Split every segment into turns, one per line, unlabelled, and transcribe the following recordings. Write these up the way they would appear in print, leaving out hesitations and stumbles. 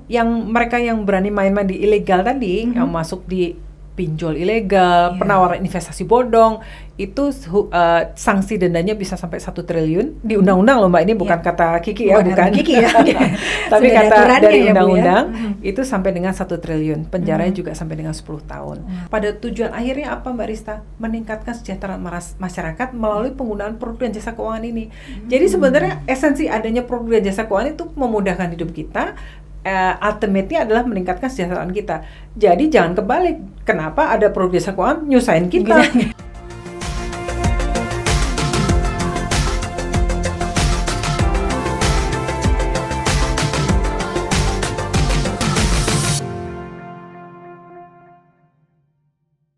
yang mereka yang berani main-main di ilegal tadi, yang masuk di pinjol ilegal, penawaran investasi bodong, itu sanksi dendanya bisa sampai 1 triliun di undang-undang loh Mbak, ini bukan kata Kiki ya, bukan
Kiki ya.
tapi kata dari
ya,
undang-undang itu sampai dengan 1 triliun, penjaranya juga sampai dengan 10 tahun. Pada tujuan akhirnya apa Mbak Rista? Meningkatkan kesejahteraan masyarakat melalui penggunaan produk dan jasa keuangan ini. Jadi sebenarnya esensi adanya produk dan jasa keuangan itu memudahkan hidup kita. Ultimately adalah meningkatkan kesejahteraan kita. Jadi jangan kebalik. Kenapa ada produk jasa keuangan nyusahin kita?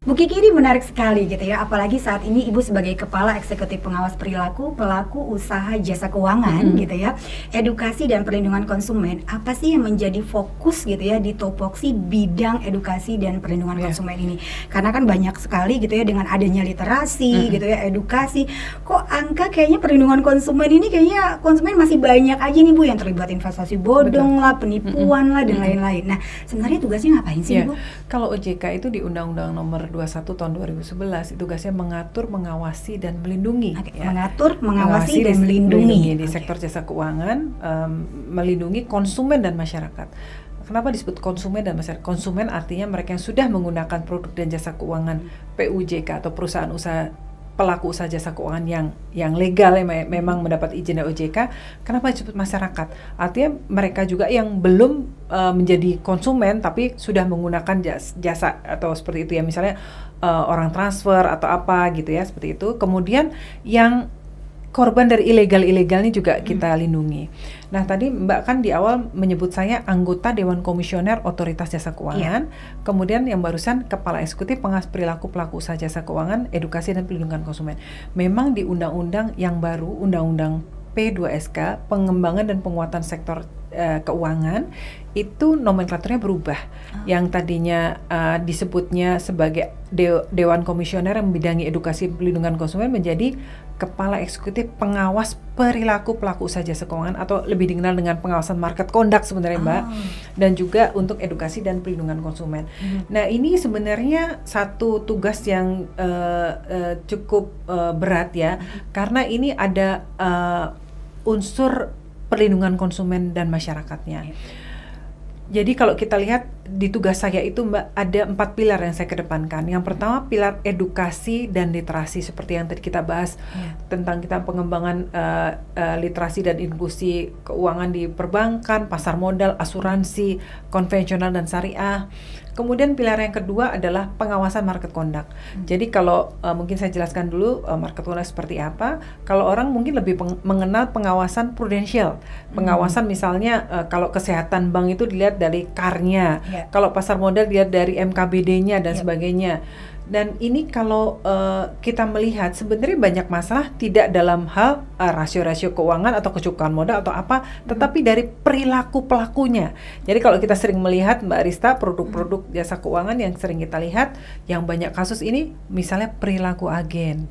Bu Kiki, ini menarik sekali gitu ya, apalagi saat ini Ibu sebagai Kepala Eksekutif Pengawas Perilaku Pelaku Usaha Jasa Keuangan gitu ya. Edukasi dan perlindungan konsumen, apa sih yang menjadi fokus gitu ya di topoksi bidang edukasi dan perlindungan konsumen ini? Karena kan banyak sekali gitu ya dengan adanya literasi gitu ya, edukasi, kok angka kayaknya perlindungan konsumen ini kayaknya konsumen masih banyak aja nih Bu yang terlibat investasi bodong lah, penipuan lah dan lain-lain. Nah, sebenarnya tugasnya ngapain sih Bu?
Kalau OJK itu di Undang-Undang Nomor 21 tahun 2011 tugasnya mengatur, mengawasi dan melindungi.
Mengatur, mengawasi dan melindungi
di sektor jasa keuangan, melindungi konsumen dan masyarakat. Kenapa disebut konsumen dan masyarakat? Konsumen artinya mereka yang sudah menggunakan produk dan jasa keuangan PUJK atau perusahaan usaha pelaku usaha jasa keuangan yang legal memang mendapat izin dari OJK. Kenapa disebut masyarakat? Artinya mereka juga yang belum menjadi konsumen tapi sudah menggunakan jasa atau seperti itu ya, misalnya orang transfer atau apa gitu ya, seperti itu. Kemudian yang korban dari ilegal ini juga kita lindungi. Nah tadi Mbak kan di awal menyebut saya anggota Dewan Komisioner Otoritas Jasa Keuangan, kemudian yang barusan Kepala Eksekutif Pengawas Perilaku Pelaku Usaha Jasa Keuangan, Edukasi dan Perlindungan Konsumen. Memang di undang-undang yang baru, Undang-Undang P2SK, Pengembangan dan Penguatan Sektor Keuangan, itu nomenklaturnya berubah. Yang tadinya disebutnya sebagai Dewan Komisioner yang membidangi edukasi perlindungan konsumen menjadi Kepala Eksekutif Pengawas Perilaku Pelaku Usaha Jasa Keuangan, atau lebih dikenal dengan pengawasan market conduct sebenarnya Mbak, dan juga untuk edukasi dan perlindungan konsumen. Nah ini sebenarnya satu tugas yang cukup berat ya, karena ini ada unsur perlindungan konsumen dan masyarakatnya. Jadi kalau kita lihat di tugas saya itu Mbak, ada 4 pilar yang saya kedepankan. Yang pertama pilar edukasi dan literasi, seperti yang tadi kita bahas tentang kita pengembangan literasi dan inklusi keuangan di perbankan, pasar modal, asuransi, konvensional dan syariah. Kemudian pilar yang kedua adalah pengawasan market conduct. Jadi kalau mungkin saya jelaskan dulu market conduct seperti apa. Kalau orang mungkin lebih mengenal pengawasan prudensial. Pengawasan misalnya kalau kesehatan bank itu dilihat dari CAR-nya. Kalau pasar modal dilihat dari MKBD-nya dan sebagainya. Dan ini kalau kita melihat sebenarnya banyak masalah tidak dalam hal rasio-rasio keuangan atau kecukupan modal atau apa, tetapi dari perilaku pelakunya. Jadi kalau kita sering melihat Mbak Rista, produk-produk jasa keuangan yang sering kita lihat, yang banyak kasus ini misalnya perilaku agen,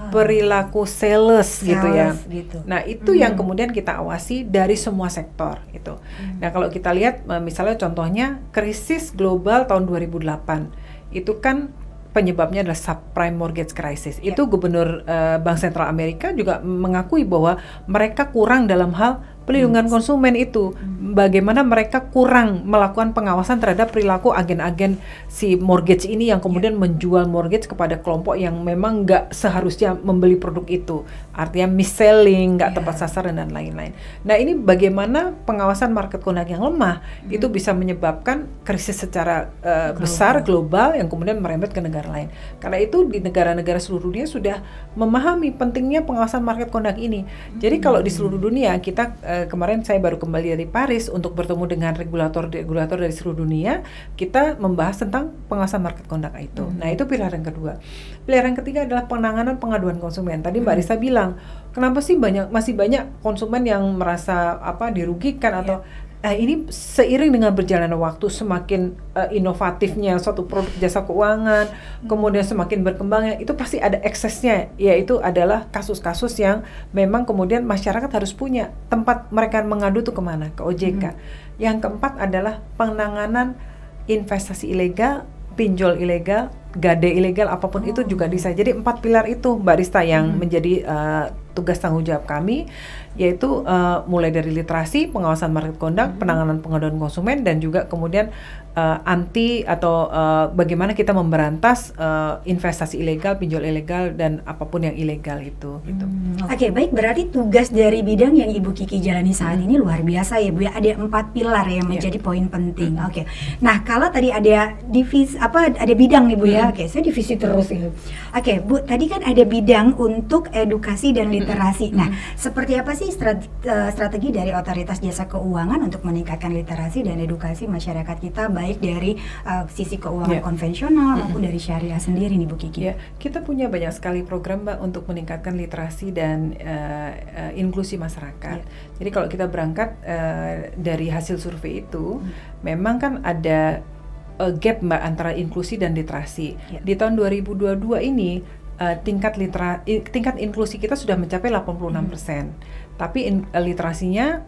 perilaku sales gitu ya. Nah itu yang kemudian kita awasi dari semua sektor itu. Nah kalau kita lihat misalnya contohnya krisis global tahun 2008 itu kan penyebabnya adalah subprime mortgage crisis. Itu Gubernur Bank Sentral Amerika juga mengakui bahwa mereka kurang dalam hal perlindungan konsumen itu. Bagaimana mereka kurang melakukan pengawasan terhadap perilaku agen-agen si mortgage ini yang kemudian menjual mortgage kepada kelompok yang memang nggak seharusnya membeli produk itu. Artinya mis-selling, nggak tepat sasaran dan lain-lain. Nah ini bagaimana pengawasan market conduct yang lemah itu bisa menyebabkan krisis secara besar global yang kemudian merembet ke negara lain. Karena itu di negara-negara seluruh dunia sudah memahami pentingnya pengawasan market conduct ini. Jadi kalau di seluruh dunia kita kemarin saya baru kembali dari Paris untuk bertemu dengan regulator dari seluruh dunia, kita membahas tentang pengawasan market conduct itu. Nah itu pilar yang kedua. Pilar yang ketiga adalah penanganan pengaduan konsumen. Tadi Mbak Risa bilang, kenapa sih masih banyak konsumen yang merasa dirugikan atau ini seiring dengan berjalannya waktu semakin inovatifnya suatu produk jasa keuangan, kemudian semakin berkembangnya, itu pasti ada eksesnya, yaitu adalah kasus-kasus yang memang kemudian masyarakat harus punya tempat mereka mengadu tuh kemana, ke OJK. Yang keempat adalah penanganan investasi ilegal, pinjol ilegal, gade ilegal, apapun itu juga bisa. Jadi 4 pilar itu Mbak Rista yang menjadi tugas tanggung jawab kami, yaitu mulai dari literasi, pengawasan market conduct, penanganan pengaduan konsumen, dan juga kemudian anti atau bagaimana kita memberantas investasi ilegal, pinjol ilegal, dan apapun yang ilegal itu. Gitu.
Oke, baik, berarti tugas dari bidang yang Ibu Kiki jalani saat ini luar biasa ya Bu ya. Ada 4 pilar yang menjadi poin penting. Oke. Nah, kalau tadi ada divisi ada bidang nih Bu ya. Oke, saya divisi terus ini. Oke, Bu, tadi kan ada bidang untuk edukasi dan literasi. Nah, seperti apa sih strategi dari Otoritas Jasa Keuangan untuk meningkatkan literasi dan edukasi masyarakat kita, baik dari sisi keuangan konvensional maupun dari syariah sendiri nih Bu Kiki?
Ya, kita punya banyak sekali program Mbak untuk meningkatkan literasi dan inklusi masyarakat. Jadi kalau kita berangkat dari hasil survei itu, memang kan ada gap Mbak antara inklusi dan literasi. Di tahun 2022 ini tingkat inklusi kita sudah mencapai 86%. Tapi literasinya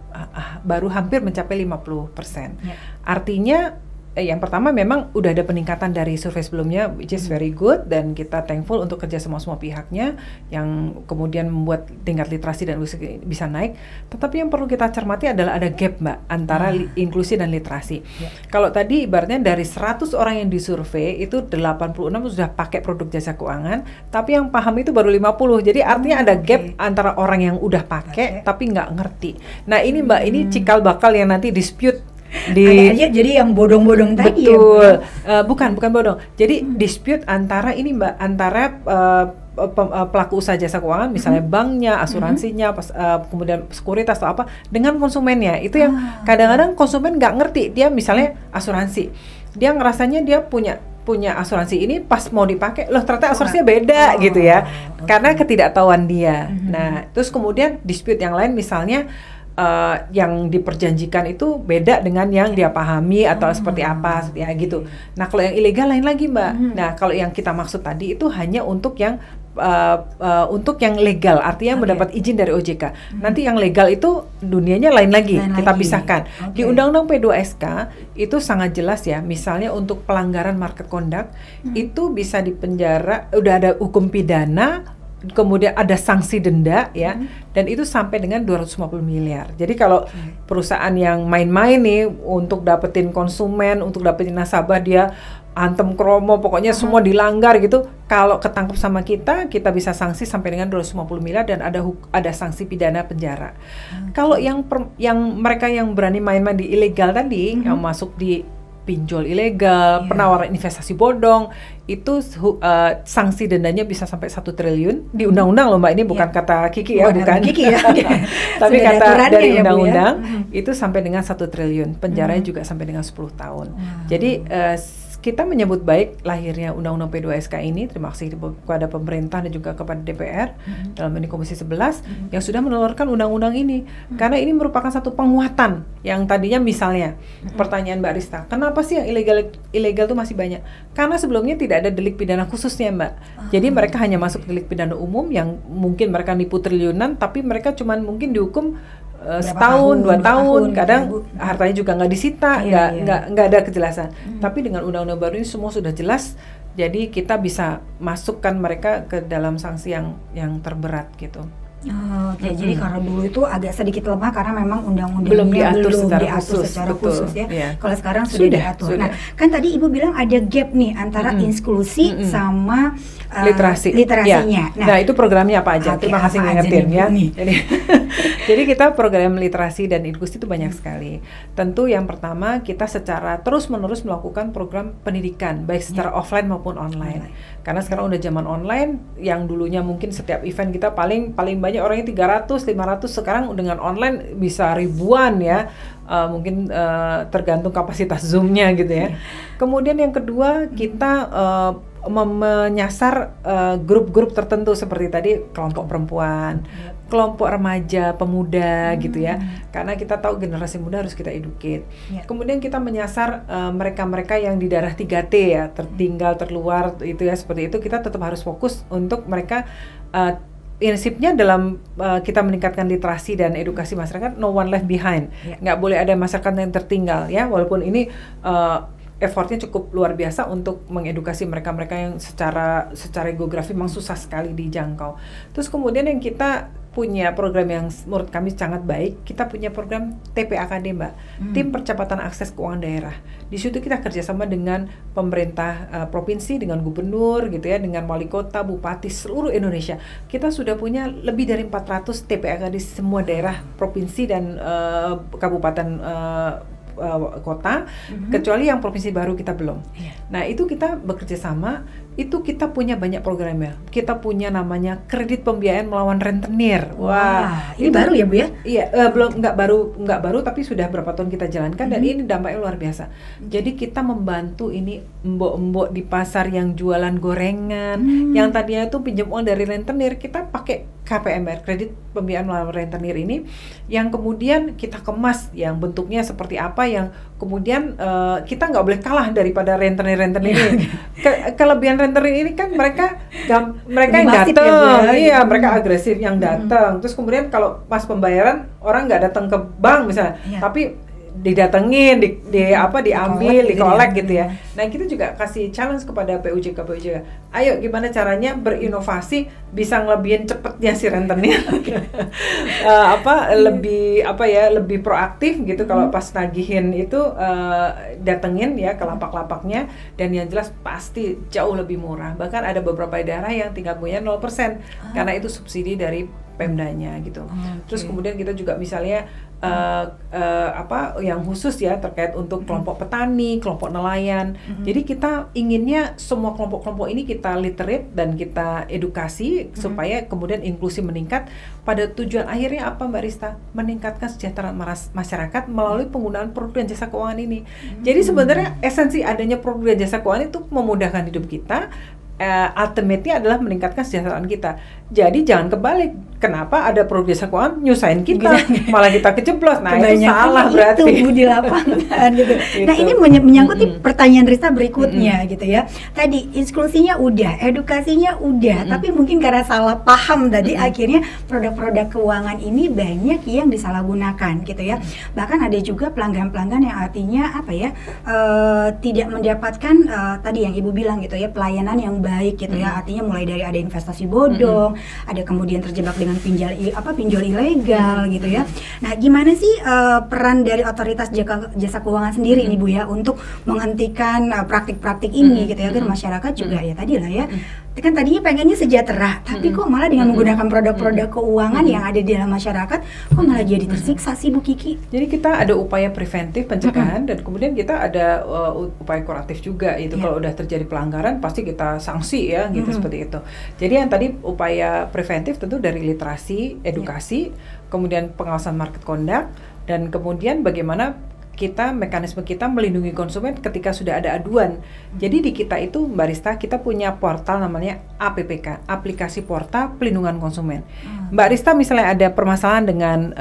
baru hampir mencapai 50%. Artinya yang pertama memang udah ada peningkatan dari survei sebelumnya, which is very good, dan kita thankful untuk kerja semua pihaknya yang kemudian membuat tingkat literasi dan bisa naik. Tetapi yang perlu kita cermati adalah ada gap Mbak antara inklusi dan literasi. Kalau tadi ibaratnya dari 100 orang yang disurvei itu 86 sudah pakai produk jasa keuangan, tapi yang paham itu baru 50. Jadi artinya ada gap antara orang yang udah pakai tapi nggak ngerti. Nah ini Mbak, ini cikal bakal yang nanti dispute
jadi yang bodong-bodong tadi.
Betul. Bukan bodong. Jadi dispute antara ini Mbak, antara pelaku usaha jasa keuangan, misalnya banknya, asuransinya, kemudian sekuritas atau apa, dengan konsumennya. Itu yang kadang-kadang konsumen nggak ngerti. Dia misalnya asuransi, dia ngerasanya dia punya asuransi ini, pas mau dipakai loh ternyata asuransinya beda gitu ya, karena ketidaktahuan dia. Nah terus kemudian dispute yang lain, misalnya yang diperjanjikan itu beda dengan yang dia pahami atau seperti apa ya gitu. Nah kalau yang ilegal lain lagi Mbak. Nah kalau yang kita maksud tadi itu hanya untuk yang legal, artinya mendapat izin dari OJK. Nanti yang legal itu dunianya lain lagi, kita pisahkan. Di Undang-Undang P2SK itu sangat jelas ya, misalnya untuk pelanggaran market conduct itu bisa dipenjara, udah ada hukum pidana, kemudian ada sanksi denda ya, dan itu sampai dengan 250 miliar. Jadi kalau perusahaan yang main-main nih untuk dapetin konsumen, untuk dapetin nasabah, dia antem kromo, pokoknya semua dilanggar gitu, kalau ketangkep sama kita bisa sanksi sampai dengan 250 miliar dan ada sanksi pidana penjara. Kalau yang mereka yang berani main-main di ilegal tadi, yang masuk di pinjol ilegal, penawaran investasi bodong, itu sanksi dendanya bisa sampai 1 triliun di undang-undang loh Mbak, ini bukan kata Kiki ya, bukan Kiki ya. Tapi kata dari undang-undang itu sampai dengan 1 triliun, penjaranya juga sampai dengan 10 tahun. Jadi kita menyambut baik lahirnya Undang-Undang P2SK ini. Terima kasih kepada pemerintah dan juga kepada DPR dalam ini Komisi 11 yang sudah menelurkan undang-undang ini, karena ini merupakan satu penguatan yang tadinya misalnya pertanyaan Mbak Rista, kenapa sih yang ilegal itu masih banyak? Karena sebelumnya tidak ada delik pidana khususnya Mbak. Jadi mereka hanya masuk delik pidana umum yang mungkin mereka nipu triliunan, tapi mereka cuman mungkin dihukum setahun, 2 tahun, kadang hartanya juga nggak disita, nggak ada kejelasan. Tapi dengan undang-undang baru ini semua sudah jelas, jadi kita bisa masukkan mereka ke dalam sanksi yang terberat gitu.
Jadi karena dulu itu agak sedikit lemah karena memang undang-undangnya
belum diatur
secara khusus ya. Kalau sekarang sudah diatur. Nah, kan tadi Ibu bilang ada gap nih antara inklusi sama literasinya.
Nah, itu programnya apa aja? Terima kasih ngingetin ya. Jadi kita program literasi dan inklusi itu banyak sekali. Tentu yang pertama kita secara terus-menerus melakukan program pendidikan baik secara offline maupun online. Karena sekarang udah zaman online, yang dulunya mungkin setiap event kita paling banyak orangnya 300, 500, sekarang dengan online bisa ribuan ya. Mungkin tergantung kapasitas Zoom-nya gitu ya. Kemudian yang kedua kita menyasar grup-grup tertentu seperti tadi kelompok perempuan, kelompok remaja, pemuda gitu ya. Karena kita tahu generasi muda harus kita educate. Kemudian kita menyasar mereka-mereka yang di daerah 3T ya, tertinggal, terluar itu ya, seperti itu kita tetap harus fokus untuk mereka prinsipnya dalam kita meningkatkan literasi dan edukasi masyarakat, no one left behind. Nggak boleh ada masyarakat yang tertinggal ya, walaupun ini effortnya cukup luar biasa untuk mengedukasi mereka-mereka yang secara geografi memang susah sekali dijangkau. Terus kemudian yang kita punya program yang menurut kami sangat baik, kita punya program TPAKD Mbak, Tim Percepatan Akses Keuangan Daerah. Di situ kita kerjasama dengan pemerintah provinsi, dengan gubernur gitu ya, dengan wali kota, bupati seluruh Indonesia. Kita sudah punya lebih dari 400 TPAKD di semua daerah, provinsi dan kabupaten kota, kecuali yang provinsi baru kita belum. Nah itu kita bekerja sama, itu kita punya banyak programnya. Kita punya namanya kredit pembiayaan melawan rentenir. Wah,
ini baru ya Bu ya?
Iya, nggak baru tapi sudah berapa tahun kita jalankan dan ini dampaknya luar biasa. Jadi kita membantu ini embok-embok di pasar yang jualan gorengan, yang tadinya itu pinjam uang dari rentenir, kita pakai KPMR, kredit pembiayaan melawan rentenir ini, yang kemudian kita kemas yang bentuknya seperti apa, yang kemudian kita nggak boleh kalah daripada rentenir-rentenir ini. Kelebihan rentenir ini kan mereka yang datang, iya mereka agresif yang datang. Terus kemudian kalau pas pembayaran orang nggak datang ke bank misalnya, tapi didatengin, diambil, dikolek gitu ya. Nah kita juga kasih challenge kepada PUJK. Ayo gimana caranya berinovasi bisa ngelebihin cepetnya si rentenir, lebih proaktif gitu. Kalau pas nagihin itu datengin ya ke lapak-lapaknya, dan yang jelas pasti jauh lebih murah. Bahkan ada beberapa daerah yang tinggal punya 0% karena itu subsidi dari Pemdanya gitu. Terus kemudian kita juga misalnya yang khusus ya terkait untuk kelompok petani, kelompok nelayan. Jadi kita inginnya semua kelompok-kelompok ini kita literate dan kita edukasi supaya kemudian inklusi meningkat. Pada tujuan akhirnya apa Mbak Rista? Meningkatkan kesejahteraan masyarakat melalui penggunaan produk dan jasa keuangan ini. Jadi sebenarnya esensi adanya produk dan jasa keuangan itu memudahkan hidup kita. Ultimately adalah meningkatkan kesejahteraan kita. Jadi jangan kebalik. Kenapa ada produk jasa keuangan nyusahin kita, malah kita kejeblos. Nah itu salah berarti.
Itu di lapangan gitu. Nah ini menyangkut pertanyaan Rista berikutnya gitu ya. Tadi inklusinya udah, edukasinya udah, tapi mungkin karena salah paham tadi akhirnya produk-produk keuangan ini banyak yang disalahgunakan gitu ya. Bahkan ada juga pelanggan-pelanggan yang artinya tidak mendapatkan tadi yang Ibu bilang gitu ya, pelayanan yang baik gitu ya. Artinya mulai dari ada investasi bodong, ada kemudian terjebak dengan pinjol ilegal gitu ya. Nah, gimana sih peran dari otoritas jasa keuangan sendiri nih Bu ya untuk menghentikan praktik-praktik ini gitu ya, agar masyarakat juga ya tadi lah ya. Kan tadinya pengennya sejahtera, tapi kok malah dengan menggunakan produk-produk keuangan yang ada di dalam masyarakat, kok malah jadi tersiksa sih Bu Kiki?
Jadi kita ada upaya preventif pencegahan dan kemudian kita ada upaya kuratif juga itu. Kalau udah terjadi pelanggaran pasti kita sanksi ya gitu seperti itu. Jadi yang tadi upaya preventif tentu dari literasi, edukasi, kemudian pengawasan market conduct, dan kemudian bagaimana mekanisme kita melindungi konsumen ketika sudah ada aduan. Jadi di kita itu Mbak Rista, kita punya portal namanya APPK, Aplikasi Portal Pelindungan Konsumen. Mbak Rista misalnya ada permasalahan dengan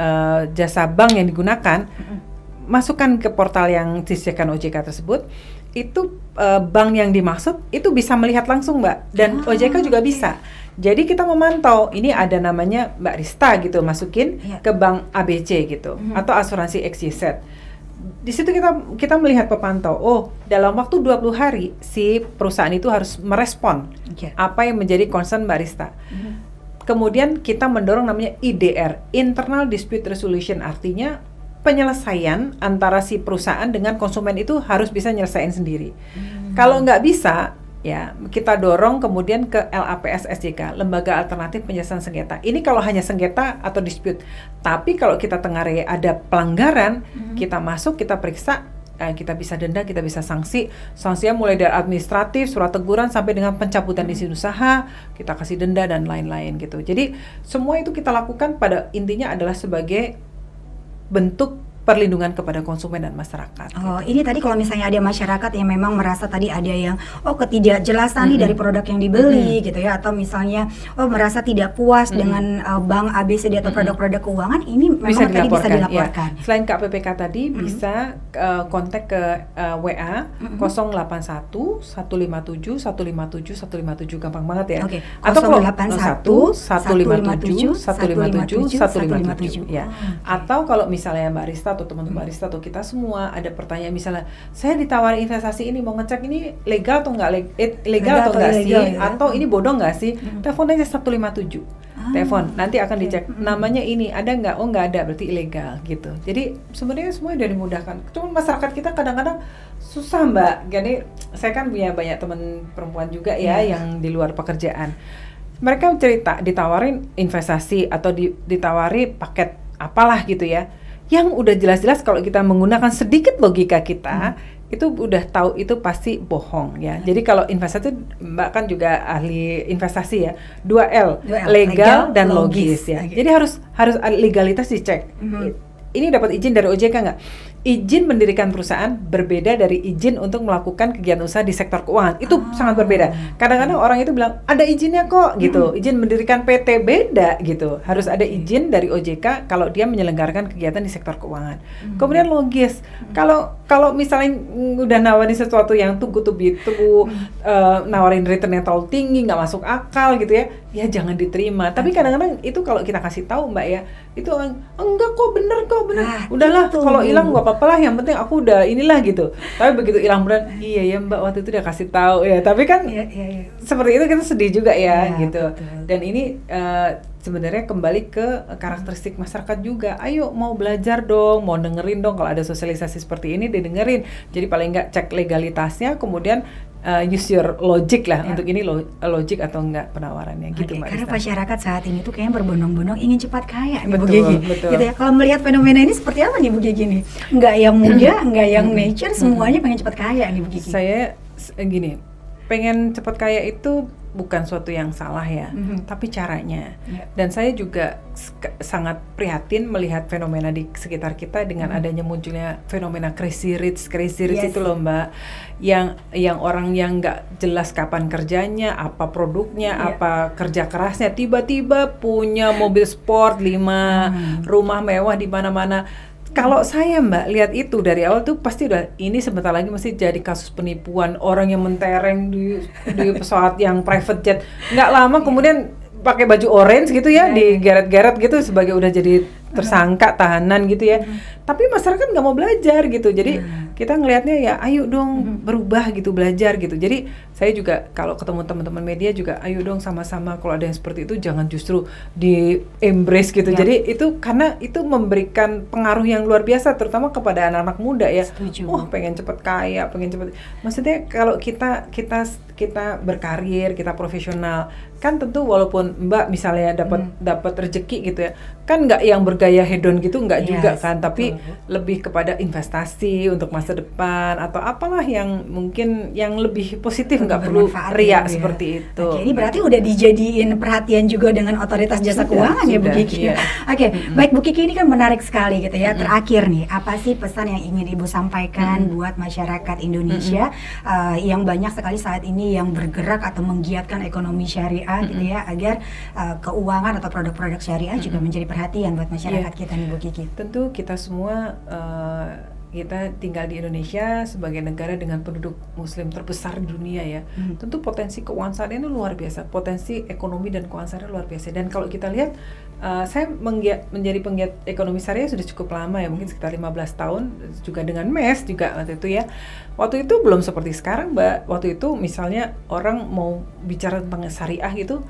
jasa bank yang digunakan, masukkan ke portal yang disediakan OJK tersebut, itu bank yang dimaksud itu bisa melihat langsung Mbak, dan OJK juga bisa. Jadi kita memantau, ini ada namanya Mbak Rista gitu, masukin ke bank ABC gitu, atau asuransi XYZ. Di situ kita melihat pepantau, dalam waktu 20 hari si perusahaan itu harus merespon apa yang menjadi concern Mbak Rista. Kemudian kita mendorong namanya IDR, Internal Dispute Resolution, artinya penyelesaian antara si perusahaan dengan konsumen itu harus bisa nyelesain sendiri. Kalau nggak bisa, ya kita dorong kemudian ke LAPS SJK, Lembaga Alternatif Penyelesaian Sengketa. Ini kalau hanya sengketa atau dispute. Tapi kalau kita tengare ada pelanggaran, kita masuk, kita periksa, kita bisa denda, kita bisa sanksi. Sanksinya mulai dari administratif, surat teguran, sampai dengan pencabutan izin usaha, kita kasih denda dan lain-lain gitu. Jadi semua itu kita lakukan pada intinya adalah sebagai bentuk perlindungan kepada konsumen dan masyarakat.
Oh, ini tadi kalau misalnya ada masyarakat yang memang merasa tadi ada yang ketidakjelasan nih dari produk yang dibeli gitu ya, atau misalnya merasa tidak puas dengan bank ABCD atau produk-produk keuangan, ini memang
bisa
tadi bisa dilaporkan.
Ya. Selain KPPK tadi bisa kontak ke WA 081 157 157 157, gampang banget ya.
Okay.
Atau
081
157 157 157 ya.
Okay.
Atau kalau misalnya Mbak Rista atau teman-teman Mbak Rista atau kita semua ada pertanyaan, misalnya saya ditawari investasi ini, mau ngecek ini legal atau enggak legal atau enggak sih, atau ini bodong enggak sih, telepon aja 157. Telepon, nanti akan dicek namanya ini ada nggak, nggak ada, berarti ilegal gitu. Jadi sebenarnya semua udah dimudahkan. Cuma masyarakat kita kadang-kadang susah Mbak. Jadi saya kan punya banyak teman perempuan juga ya yang di luar pekerjaan. Mereka cerita ditawarin investasi atau ditawari paket apalah gitu ya, yang udah jelas-jelas kalau kita menggunakan sedikit logika kita itu udah tahu itu pasti bohong ya. Jadi kalau investasi, Mbak kan juga ahli investasi ya, 2L, legal dan logis ya. Okay. Jadi harus legalitas dicek. Ini dapat izin dari OJK nggak? Izin mendirikan perusahaan berbeda dari izin untuk melakukan kegiatan usaha di sektor keuangan. Itu sangat berbeda. Kadang-kadang orang itu bilang ada izinnya kok gitu. Izin mendirikan PT beda gitu. Harus ada izin dari OJK kalau dia menyelenggarakan kegiatan di sektor keuangan. Kemudian logis. Kalau misalnya udah nawarin sesuatu yang too good to be true, nawarin return yang terlalu tinggi, nggak masuk akal gitu ya jangan diterima. Tapi kadang-kadang itu kalau kita kasih tahu Mbak ya, itu enggak kok, bener kok, bener. Udahlah kalau hilang nggak apa-apa lah, yang penting aku udah inilah gitu. Tapi begitu hilang beneran, iya ya Mbak waktu itu udah kasih tahu ya. Tapi kan seperti itu kita sedih juga ya gitu. Betul. Dan ini sebenarnya kembali ke karakteristik masyarakat juga. Ayo mau belajar dong, mau dengerin dong kalau ada sosialisasi seperti ini, didengerin. Jadi paling nggak cek legalitasnya, kemudian use your logic lah untuk ini logic atau enggak penawarannya gitu Mbak.
Karena masyarakat saat ini tuh kayaknya berbondong-bondong ingin cepat kaya nih,
betul,
Bu Gigi.
Betul.
Gitu ya. Kalau melihat fenomena ini seperti apa nih Bu Gigi nih? Enggak yang muda, enggak yang nature, semuanya pengen cepat kaya nih Bu Gigi.
Saya gini, pengen cepat kaya itu bukan suatu yang salah ya, tapi caranya. Dan saya juga sangat prihatin melihat fenomena di sekitar kita dengan adanya munculnya fenomena crazy rich itu loh Mbak, yang orang yang nggak jelas kapan kerjanya, apa produknya, apa kerja kerasnya, tiba-tiba punya mobil sport 5, rumah mewah di mana-mana. Kalau saya Mbak lihat itu dari awal tuh pasti udah ini sebentar lagi mesti jadi kasus penipuan, orang yang mentereng di pesawat yang private jet, nggak lama kemudian pakai baju orange gitu ya, digeret-geret gitu sebagai udah jadi tersangka, tahanan gitu ya. Tapi masyarakat nggak mau belajar gitu. Jadi kita ngelihatnya ya ayo dong berubah gitu, belajar gitu. Jadi saya juga kalau ketemu teman-teman media juga ayo dong sama-sama kalau ada yang seperti itu jangan justru di embrace gitu. Jadi itu karena itu memberikan pengaruh yang luar biasa terutama kepada anak-anak muda ya. Wah, pengen cepet kaya, pengen cepet. Maksudnya kalau kita berkarir, kita profesional, kan tentu walaupun Mbak misalnya dapat rezeki gitu ya, kan nggak yang bergaya hedon gitu, nggak juga kan, tapi lebih kepada investasi untuk masa depan atau apalah yang mungkin yang lebih positif, nggak perlu riak seperti itu.
Oke, ini berarti udah dijadiin perhatian juga dengan otoritas jasa keuangan ya Bu Kiki. Oke, baik Bu Kiki, ini kan menarik sekali gitu ya. Terakhir nih, apa sih pesan yang ingin Ibu sampaikan buat masyarakat Indonesia yang banyak sekali saat ini yang bergerak atau menggiatkan ekonomi syariah gitu ya, agar keuangan atau produk-produk syariah juga menjadi perhatian buat masyarakat kita nih Bu Kiki.
Tentu kita semua kita tinggal di Indonesia sebagai negara dengan penduduk muslim terbesar di dunia ya. Tentu potensi keuangan syariah ini luar biasa, potensi ekonomi dan keuangan syariah luar biasa. Dan kalau kita lihat, saya menjadi penggiat ekonomi syariah sudah cukup lama ya, mungkin sekitar 15 tahun juga dengan MES juga waktu itu ya. Waktu itu belum seperti sekarang Mbak. Waktu itu misalnya orang mau bicara tentang syariah gitu,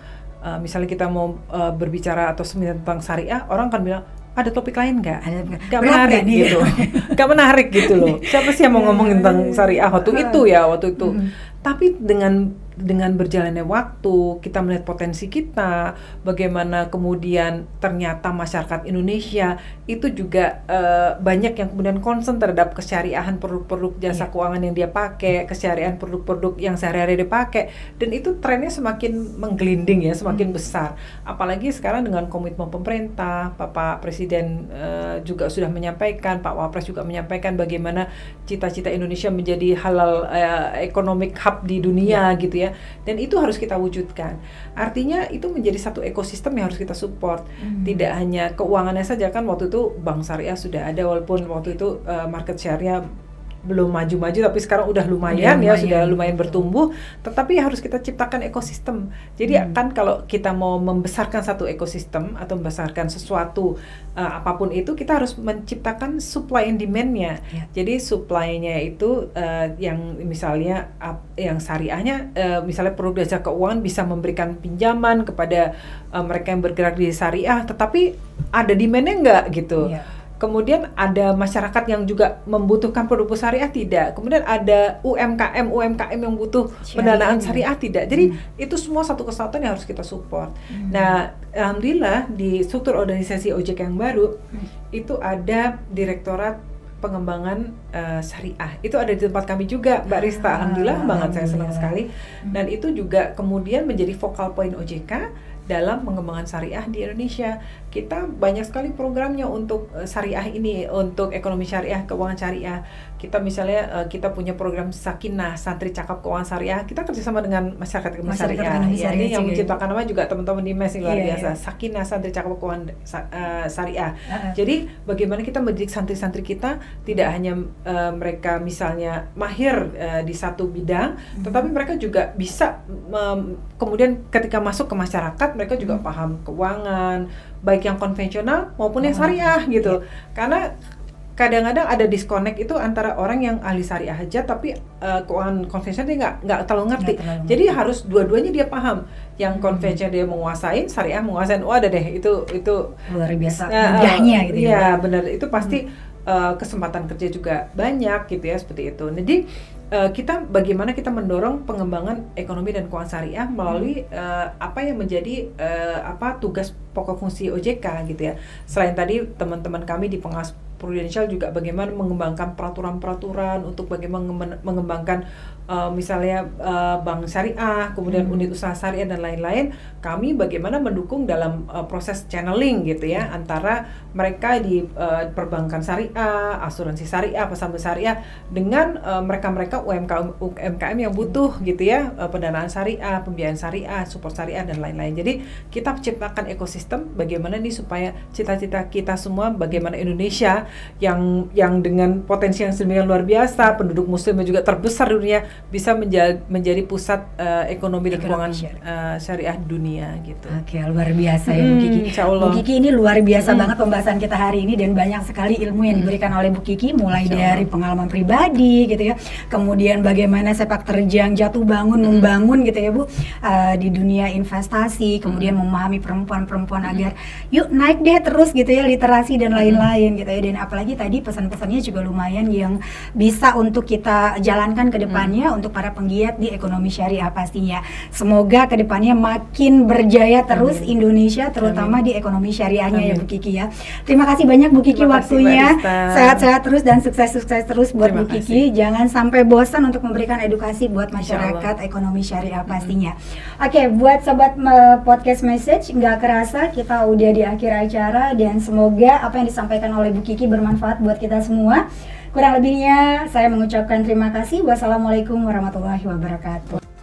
misalnya kita mau berbicara atau seminar tentang syariah, orang kan bilang ada topik lain nggak? Nggak menarik gitu, nggak menarik gitu loh. Siapa sih yang mau ngomongin tentang syariah waktu itu ya, waktu itu. Tapi dengan dengan berjalannya waktu, kita melihat potensi kita, bagaimana kemudian ternyata masyarakat Indonesia itu juga banyak yang kemudian concern terhadap kesyariahan produk-produk jasa keuangan yang dia pakai, kesyariahan produk-produk yang sehari-hari dia pakai, dan itu trennya semakin menggelinding ya, semakin besar. Apalagi sekarang dengan komitmen pemerintah, Bapak Presiden juga sudah menyampaikan, Pak Wapres juga menyampaikan bagaimana cita-cita Indonesia menjadi halal economic hub di dunia gitu ya. Dan itu harus kita wujudkan. Artinya itu menjadi satu ekosistem yang harus kita support. Tidak hanya keuangannya saja, kan waktu itu bank syariah sudah ada, walaupun waktu itu market share-nya belum maju-maju, tapi sekarang udah lumayan ya, sudah lumayan bertumbuh. Tetapi harus kita ciptakan ekosistem. Jadi kan kalau kita mau membesarkan satu ekosistem atau membesarkan sesuatu apapun itu, kita harus menciptakan supply and demand-nya. Jadi supply-nya itu yang misalnya yang syariahnya, misalnya produk jasa keuangan bisa memberikan pinjaman kepada mereka yang bergerak di syariah, tetapi ada demand-nya enggak gitu. Kemudian ada masyarakat yang juga membutuhkan produk syariah, tidak. Kemudian ada UMKM yang butuh pendanaan syariah, tidak. Jadi itu semua satu kesatuan yang harus kita support. Nah, alhamdulillah di struktur organisasi OJK yang baru itu ada Direktorat Pengembangan Syariah. Itu ada di tempat kami juga, Mbak Rista. Alhamdulillah banget, saya senang sekali. Dan itu juga kemudian menjadi focal point OJK dalam pengembangan syariah di Indonesia. Kita banyak sekali programnya untuk syariah ini, untuk ekonomi syariah, keuangan syariah. Kita misalnya kita punya program Sakinah, Santri Cakap Keuangan Syariah. Kita kerjasama dengan masyarakat syariah. Ini yang menciptakan nama juga teman-teman di MES, luar biasa. Sakinah, Santri Cakap Keuangan Syariah. Jadi bagaimana kita mendidik santri-santri kita, tidak hanya mereka misalnya mahir di satu bidang, tetapi mereka juga bisa kemudian ketika masuk ke masyarakat, mereka juga paham keuangan, baik yang konvensional maupun yang syariah gitu. Karena kadang-kadang ada disconnect itu antara orang yang ahli syariah aja, tapi keuangan konvensional dia nggak terlalu ngerti. Jadi harus dua-duanya dia paham. Yang konvensional dia menguasain, syariah menguasain. Oh ada deh, itu
luar biasa mudahnya gitu ya.
Iya benar, itu pasti kesempatan kerja juga banyak gitu ya, seperti itu. Jadi kita bagaimana kita mendorong pengembangan ekonomi dan keuangan syariah melalui apa yang menjadi tugas pokok fungsi OJK gitu ya. Selain tadi teman-teman kami di pengawas Prudential juga bagaimana mengembangkan peraturan-peraturan untuk bagaimana mengembangkan misalnya bank syariah, kemudian unit usaha syariah dan lain-lain. Kami bagaimana mendukung dalam proses channeling gitu ya, antara mereka di perbankan syariah, asuransi syariah, pasar syariah dengan mereka-mereka UMKM yang butuh gitu ya, pendanaan syariah, pembiayaan syariah, support syariah dan lain-lain. Jadi kita ciptakan ekosistem bagaimana nih supaya cita-cita kita semua, bagaimana Indonesia yang dengan potensi yang sedemikian luar biasa, penduduk muslim juga terbesar di dunia, bisa menjadi pusat ekonomi dan keuangan syariah dunia gitu.
Oke, luar biasa ya Bu Kiki. Bu Kiki ini luar biasa banget pembahasan kita hari ini, dan banyak sekali ilmu yang diberikan oleh Bu Kiki, mulai dari pengalaman pribadi gitu ya, kemudian bagaimana sepak terjang jatuh bangun membangun gitu ya Bu, di dunia investasi, kemudian memahami perempuan-perempuan agar yuk naik deh terus gitu ya, literasi dan lain-lain gitu ya. Dan apalagi tadi pesan-pesannya juga lumayan yang bisa untuk kita jalankan ke depannya untuk para penggiat di ekonomi syariah pastinya. Semoga ke depannya makin berjaya terus Indonesia, terutama di ekonomi syariahnya ya Bu Kiki ya. Terima kasih banyak Bu Kiki waktunya. Sehat-sehat terus dan sukses-sukses terus buat Bu Kiki. Jangan sampai bosan untuk memberikan edukasi buat masyarakat ekonomi syariah pastinya. Oke, buat sobat podcast message, nggak kerasa kita udah di akhir acara, dan semoga apa yang disampaikan oleh Bu Kiki bermanfaat buat kita semua. Kurang lebihnya saya mengucapkan terima kasih. Wassalamualaikum warahmatullahi wabarakatuh.